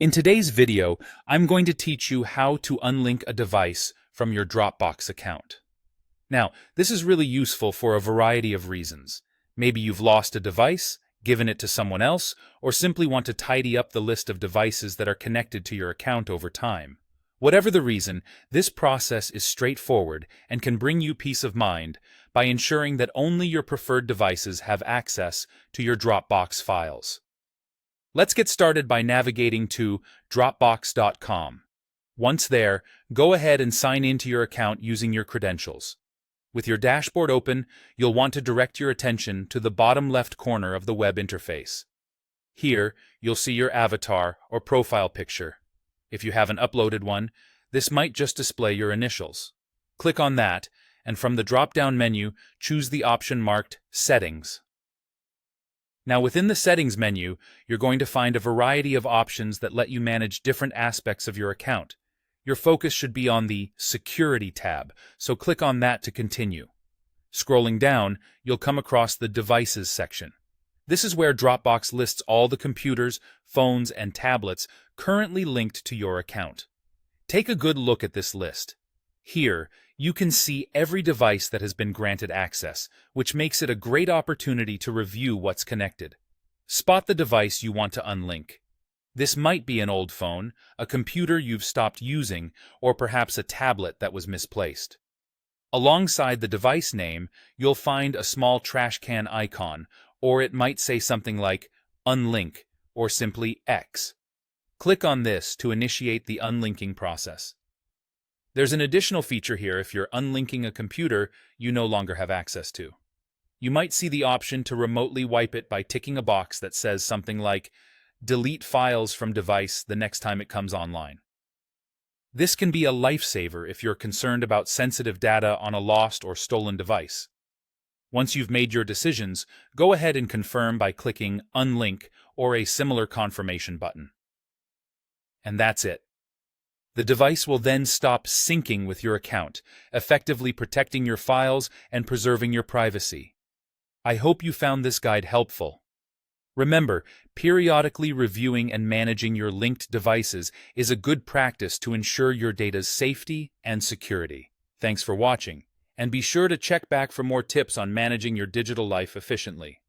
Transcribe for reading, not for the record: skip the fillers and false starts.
In today's video, I'm going to teach you how to unlink a device from your Dropbox account. Now, this is really useful for a variety of reasons. Maybe you've lost a device, given it to someone else, or simply want to tidy up the list of devices that are connected to your account over time. Whatever the reason, this process is straightforward and can bring you peace of mind by ensuring that only your preferred devices have access to your Dropbox files. Let's get started by navigating to Dropbox.com. Once there, go ahead and sign into your account using your credentials. With your dashboard open, you'll want to direct your attention to the bottom left corner of the web interface. Here, you'll see your avatar or profile picture. If you haven't uploaded one, this might just display your initials. Click on that, and from the drop-down menu, choose the option marked Settings. Now, within the Settings menu, you're going to find a variety of options that let you manage different aspects of your account. Your focus should be on the Security tab, so click on that to continue. Scrolling down, you'll come across the Devices section. This is where Dropbox lists all the computers, phones, and tablets currently linked to your account. Take a good look at this list. Here, you can see every device that has been granted access, which makes it a great opportunity to review what's connected. Spot the device you want to unlink. This might be an old phone, a computer you've stopped using, or perhaps a tablet that was misplaced. Alongside the device name, you'll find a small trash can icon, or it might say something like Unlink or simply X. Click on this to initiate the unlinking process. There's an additional feature here if you're unlinking a computer you no longer have access to. You might see the option to remotely wipe it by ticking a box that says something like, "Delete files from device the next time it comes online." This can be a lifesaver if you're concerned about sensitive data on a lost or stolen device. Once you've made your decisions, go ahead and confirm by clicking Unlink or a similar confirmation button. And that's it. The device will then stop syncing with your account, effectively protecting your files and preserving your privacy. I hope you found this guide helpful. Remember, periodically reviewing and managing your linked devices is a good practice to ensure your data's safety and security. Thanks for watching, and be sure to check back for more tips on managing your digital life efficiently.